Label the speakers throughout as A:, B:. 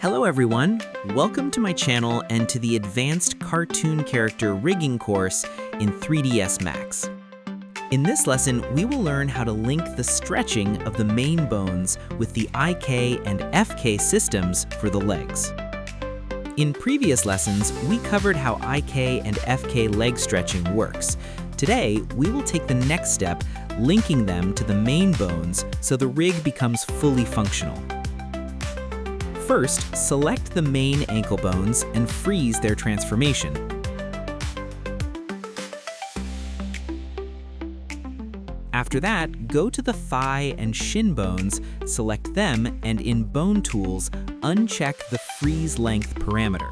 A: Hello everyone, welcome to my channel and to the Advanced Cartoon Character Rigging course in 3ds Max. In this lesson, we will learn how to link the stretching of the main bones with the IK and FK systems for the legs. In previous lessons, we covered how IK and FK leg stretching works. Today, we will take the next step, linking them to the main bones so the rig becomes fully functional. First, select the main ankle bones and freeze their transformation. After that, go to the thigh and shin bones, select them, and in Bone Tools, uncheck the Freeze Length parameter.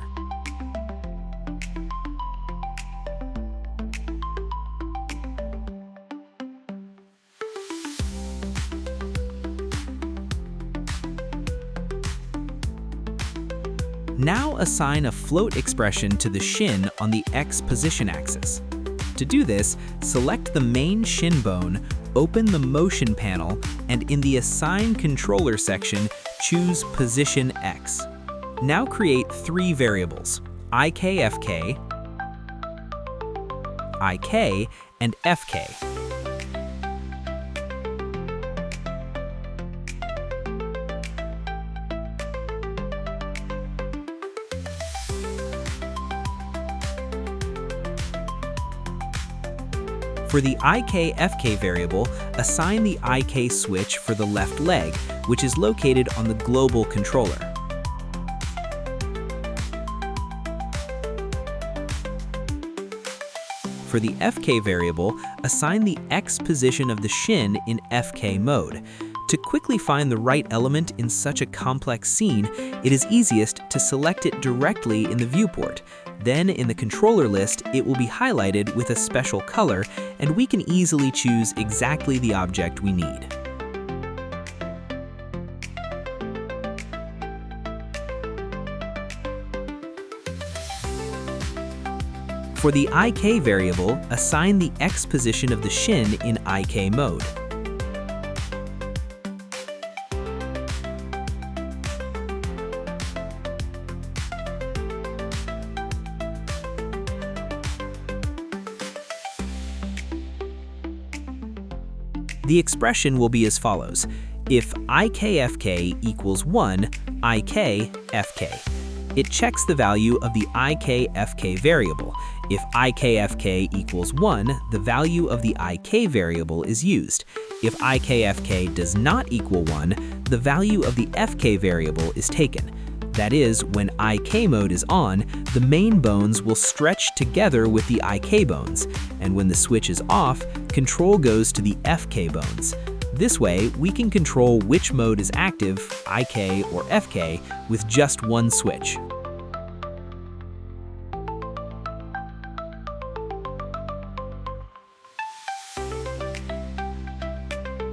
A: Now assign a float expression to the shin on the X position axis. To do this, select the main shin bone, open the Motion panel, and in the Assign Controller section, choose Position X. Now create three variables, IKFK, IK, and FK. For the IKFK variable, assign the IK switch for the left leg, which is located on the global controller. For the FK variable, assign the X position of the shin in FK mode. To quickly find the right element in such a complex scene, it is easiest to select it directly in the viewport. Then in the controller list, it will be highlighted with a special color, and we can easily choose exactly the object we need. For the IK variable, assign the X position of the shin in IK mode. The expression will be as follows. If IKFK equals 1, IKFK. It checks the value of the IKFK variable. If IKFK equals 1, the value of the IK variable is used. If IKFK does not equal 1, the value of the FK variable is taken. That is, when IK mode is on, the main bones will stretch together with the IK bones, and when the switch is off, control goes to the FK bones. This way, we can control which mode is active, IK or FK, with just one switch.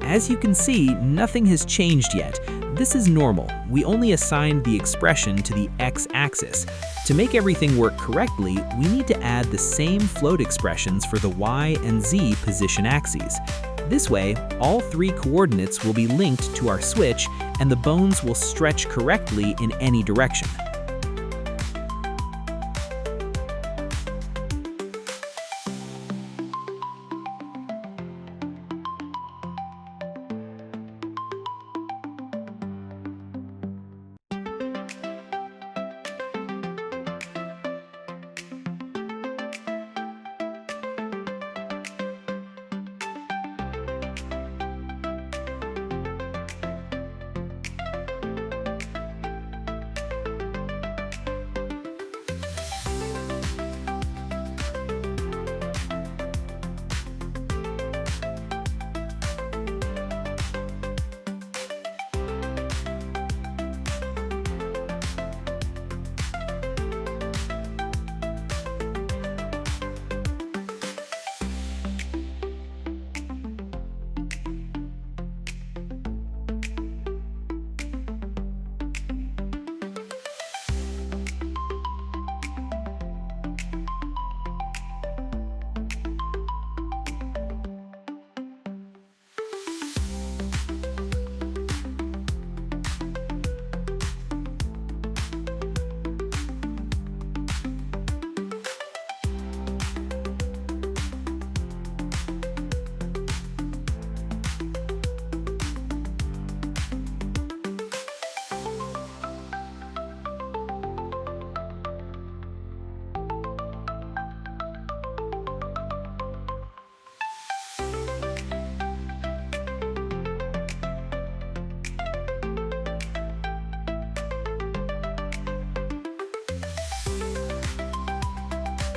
A: As you can see, nothing has changed yet. This is normal. We only assigned the expression to the X-axis. To make everything work correctly, we need to add the same float expressions for the Y and Z position axes. This way, all three coordinates will be linked to our switch, and the bones will stretch correctly in any direction.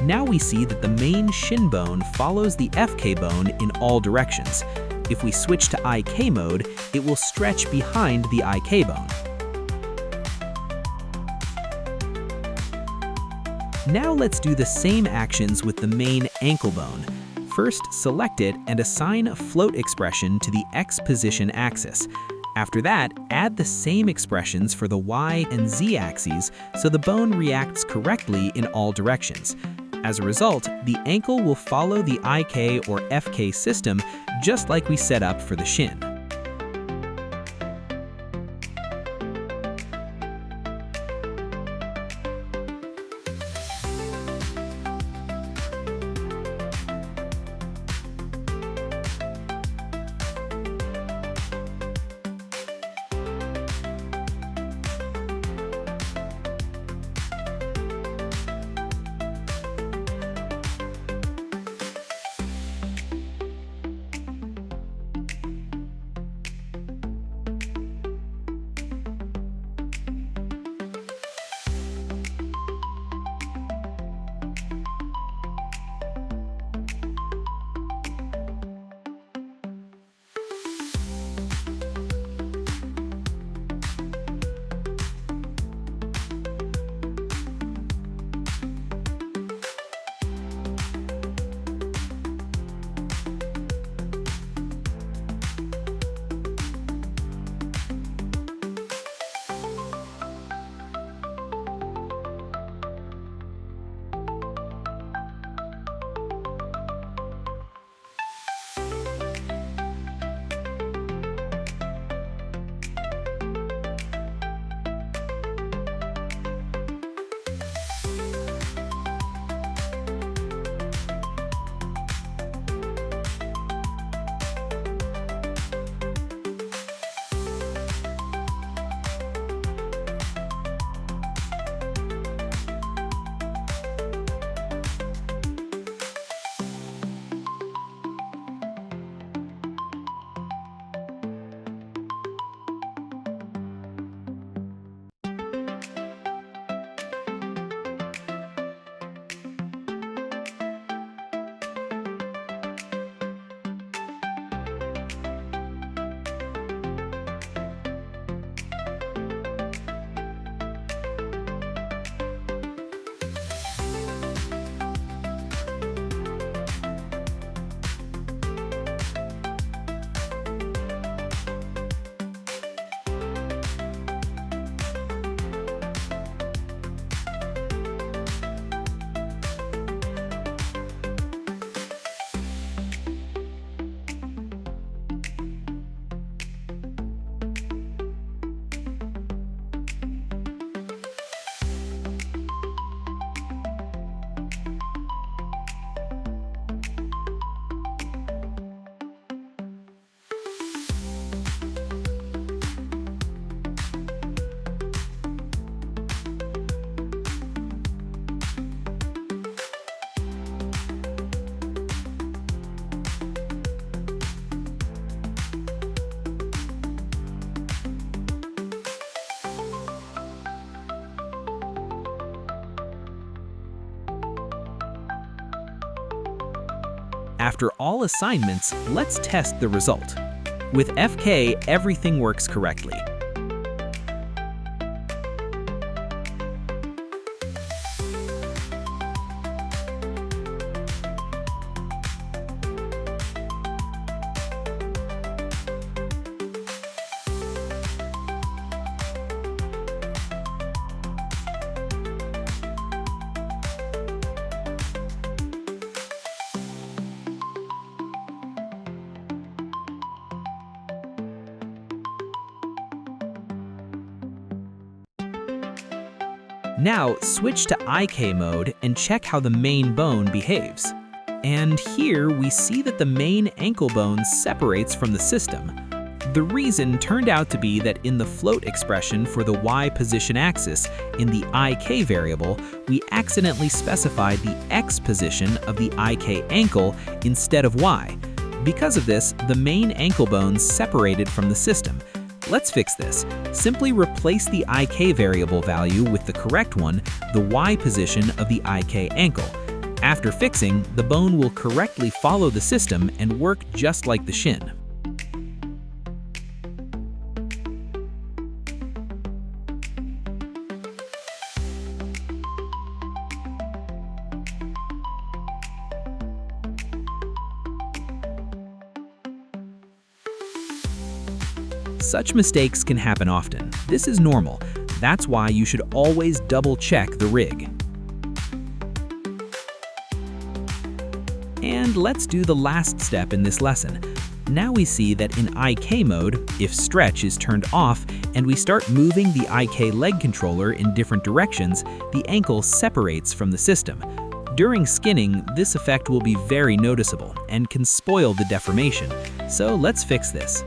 A: Now we see that the main Shin bone follows the FK bone in all directions. If we switch to IK mode, it will stretch behind the IK bone. Now let's do the same actions with the main ankle bone. First, select it and assign a float expression to the X position axis. After that, add the same expressions for the Y and Z axes so the bone reacts correctly in all directions. As a result, the ankle will follow the IK or FK system just like we set up for the Shin. After all assignments, let's test the result. With FK, everything works correctly. Now, switch to IK mode and check how the main bone behaves. And here we see that the main ankle bone separates from the system. The reason turned out to be that in the float expression for the Y position axis in the IK variable, we accidentally specified the X position of the IK ankle instead of Y. Because of this, the main ankle bone separated from the system. Let's fix this. Simply replace the IK variable value with the correct one, the Y position of the IK ankle. After fixing, the bone will correctly follow the system and work just like the Shin. Such mistakes can happen often. This is normal. That's why you should always double-check the rig. And let's do the last step in this lesson. Now we see that in IK mode, if stretch is turned off and we start moving the IK leg controller in different directions, the ankle separates from the system. During skinning, this effect will be very noticeable and can spoil the deformation. So let's fix this.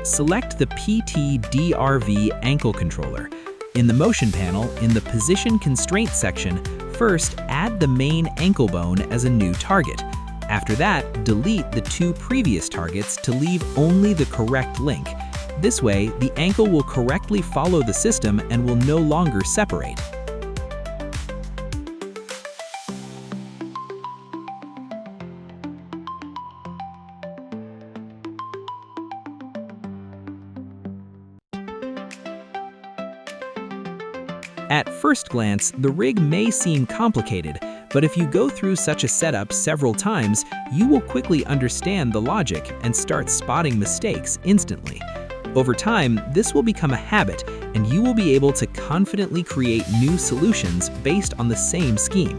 A: Select the PT-DRV ankle controller. In the motion panel, in the position constraint section, first add the main ankle bone as a new target. After that, delete the two previous targets to leave only the correct link. This way, the ankle will correctly follow the system and will no longer separate. At first glance, the rig may seem complicated, but if you go through such a setup several times, you will quickly understand the logic and start spotting mistakes instantly. Over time, this will become a habit, and you will be able to confidently create new solutions based on the same scheme.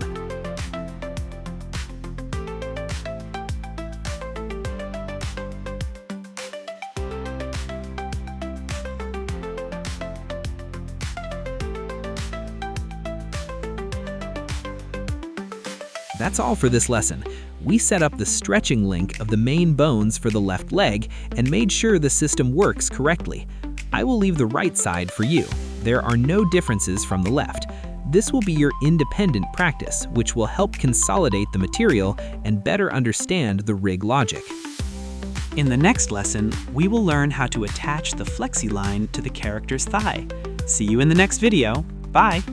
A: That's all for this lesson. We set up the stretching link of the main bones for the left leg and made sure the system works correctly. I will leave the right side for you. There are no differences from the left. This will be your independent practice, which will help consolidate the material and better understand the rig logic. In the next lesson, we will learn how to attach the flexi line to the character's thigh. See you in the next video. Bye!